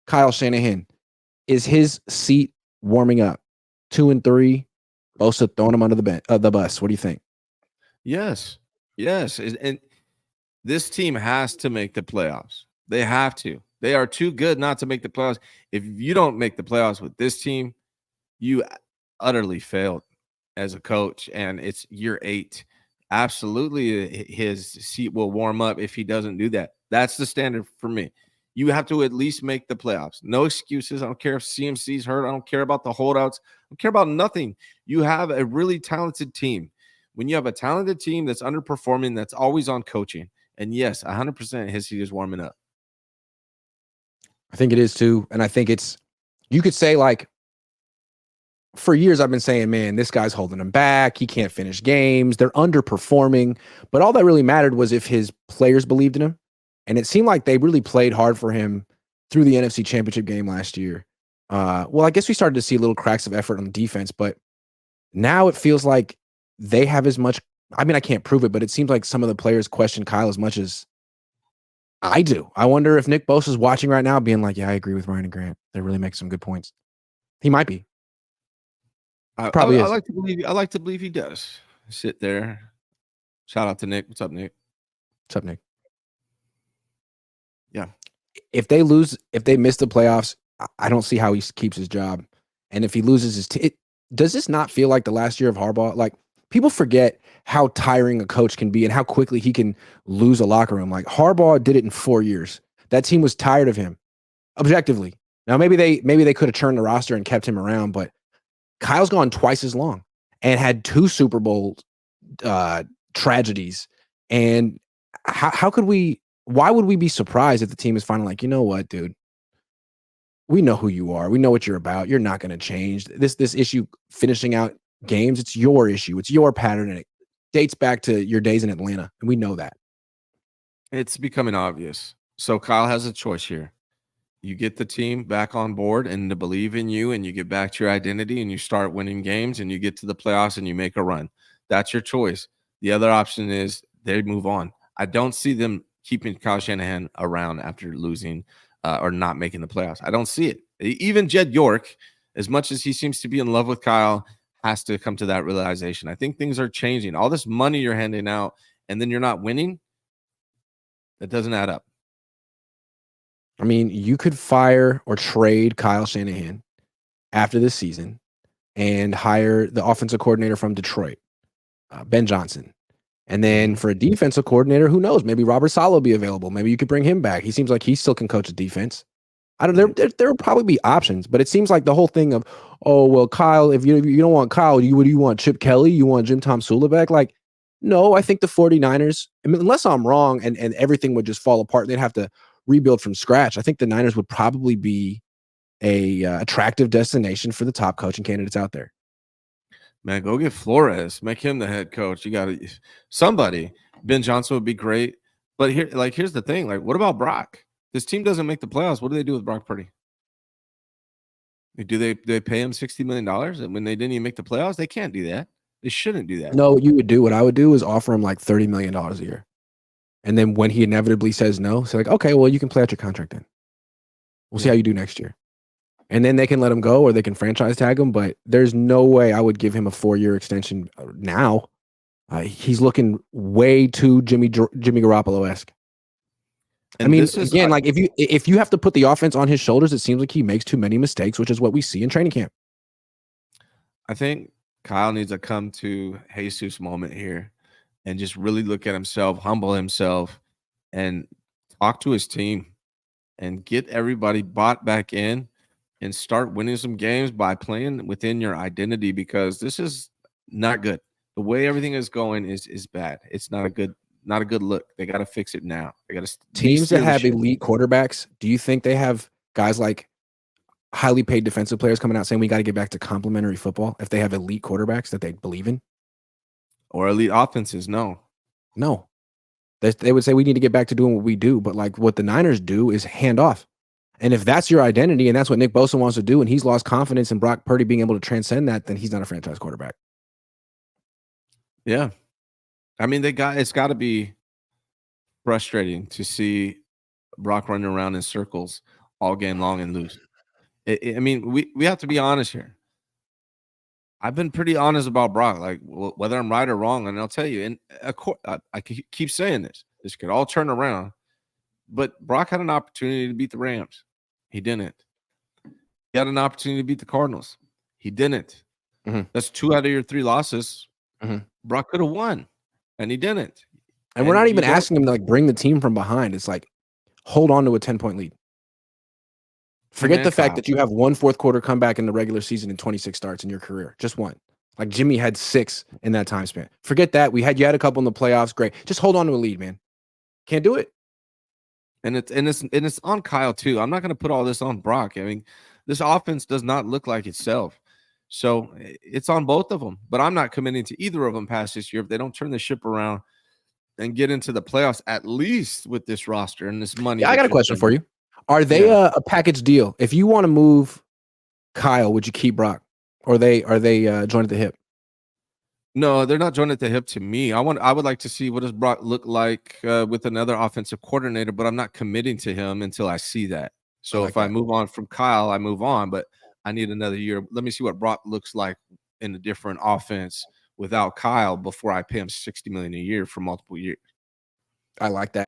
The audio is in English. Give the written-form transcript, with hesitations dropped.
Kyle Shanahan, is his seat warming up? 2-3, Bosa throwing him under the bus. What do you think? Yes. Yes. And this team has to make the playoffs. They have to. They are too good not to make the playoffs. If you don't make the playoffs with this team, you utterly failed as a coach, and it's year 8. Absolutely, his seat will warm up if he doesn't do that. That's the standard for me. You have to at least make the playoffs. No excuses. I don't care if CMC's hurt. I don't care about the holdouts. I don't care about nothing. You have a really talented team. When you have a talented team that's underperforming, that's always on coaching. And yes, 100% his seat is warming up. I think it is too. And I think you could say, like, for years I've been saying, man, this guy's holding them back. He can't finish games. They're underperforming. But all that really mattered was if his players believed in him. And it seemed like they really played hard for him through the NFC Championship game last year. Well, I guess we started to see little cracks of effort on the defense, but now it feels like they have as much. I mean, I can't prove it, but it seems like some of the players question Kyle as much as I do. I wonder if Nick Bosa is watching right now being like, yeah, I agree with Ryan and Grant. They really make some good points. He might be. Probably I is. like to believe he does. Sit there. Shout out to Nick. What's up, Nick? What's up, Nick? Yeah. If they miss the playoffs, I don't see how he keeps his job. And if he loses his does this not feel like the last year of Harbaugh? Like, people forget how tiring a coach can be and how quickly he can lose a locker room. Like, Harbaugh did it in 4 years. That team was tired of him, objectively. Now, maybe they could have turned the roster and kept him around, but Kyle's gone twice as long and had 2 Super Bowl tragedies. And why would we be surprised if the team is finally like, you know what, dude? We know who you are. We know what you're about. You're not going to change. This issue finishing out games, it's your issue. It's your pattern, and it dates back to your days in Atlanta, and we know that. It's becoming obvious. So Kyle has a choice here. You get the team back on board and to believe in you, and you get back to your identity, and you start winning games, and you get to the playoffs, and you make a run. That's your choice. The other option is they move on. I don't see them keeping Kyle Shanahan around after losing or not making the playoffs. I don't see it. Even Jed York, as much as he seems to be in love with Kyle, has to come to that realization. I think things are changing. All this money you're handing out, and then you're not winning, that doesn't add up. I mean, you could fire or trade Kyle Shanahan after this season and hire the offensive coordinator from Detroit, Ben Johnson. And then for a defensive coordinator, who knows? Maybe Robert Saleh will be available. Maybe you could bring him back. He seems like he still can coach a defense. I don't. There will probably be options, but it seems like the whole thing of, oh well, Kyle. If you don't want Kyle, what do you want? Chip Kelly? You want Jim Tom Sula back? Like, no. I think the 49ers. I mean, unless I'm wrong, and everything would just fall apart, they'd have to rebuild from scratch. I think the Niners would probably be a attractive destination for the top coaching candidates out there. Man, go get Flores. Make him the head coach. You got somebody. Ben Johnson would be great. But here's the thing. Like, what about Brock? This team doesn't make the playoffs. What do they do with Brock Purdy? Do they pay him $60 million when they didn't even make the playoffs? They can't do that. They shouldn't do that. No, what I would do is offer him like $30 million a year. And then when he inevitably says no, say like, okay, well, you can play out your contract then. We'll see how you do next year. And then they can let him go or they can franchise tag him. But there's no way I would give him a 4-year extension now. He's looking way too Jimmy Garoppolo-esque. I mean, again, like if you have to put the offense on his shoulders, it seems like he makes too many mistakes, which is what we see in training camp. I think Kyle needs to come to Jesus moment here and just really look at himself, humble himself, and talk to his team and get everybody bought back in and start winning some games by playing within your identity, because this is not good. The way everything is going is bad. It's not a good look. They got to fix it now. They got to teams that have elite quarterbacks. Do you think they have guys like highly paid defensive players coming out saying we got to get back to complementary football if they have elite quarterbacks that they believe in? Or elite offenses? No. They would say we need to get back to doing what we do, but like what the Niners do is hand off. And if that's your identity and that's what Nick Bosa wants to do, and he's lost confidence in Brock Purdy being able to transcend that, then he's not a franchise quarterback. Yeah. I mean, it's got to be frustrating to see Brock running around in circles all game long and lose. I mean, we have to be honest here. I've been pretty honest about Brock, like whether I'm right or wrong, and I'll tell you. And of course, I keep saying this. This could all turn around, but Brock had an opportunity to beat the Rams. He didn't. He had an opportunity to beat the Cardinals. He didn't. Mm-hmm. That's 2 out of your 3 losses. Mm-hmm. Brock could have won, and he didn't. And we're not even asking him to like bring the team from behind. It's like hold on to a 10-point lead. Forget the fact that you have one fourth quarter comeback in the regular season and 26 starts in your career. Just one. Like Jimmy had 6 in that time span. Forget that. You had a couple in the playoffs. Great. Just hold on to a lead, man. Can't do it. And it's on Kyle too. I'm not going to put all this on Brock. I mean, this offense does not look like itself. So it's on both of them. But I'm not committing to either of them past this year if they don't turn the ship around and get into the playoffs, at least with this roster and this money. Yeah, I got a question for you. Are they a package deal? If you want to move Kyle, would you keep Brock? Or are they joined at the hip? No, they're not joined at the hip to me. I would like to see what does Brock look like with another offensive coordinator, but I'm not committing to him until I see that. So if I move on from Kyle, I move on, but I need another year. Let me see what Brock looks like in a different offense without Kyle before I pay him $60 million a year for multiple years. I like that.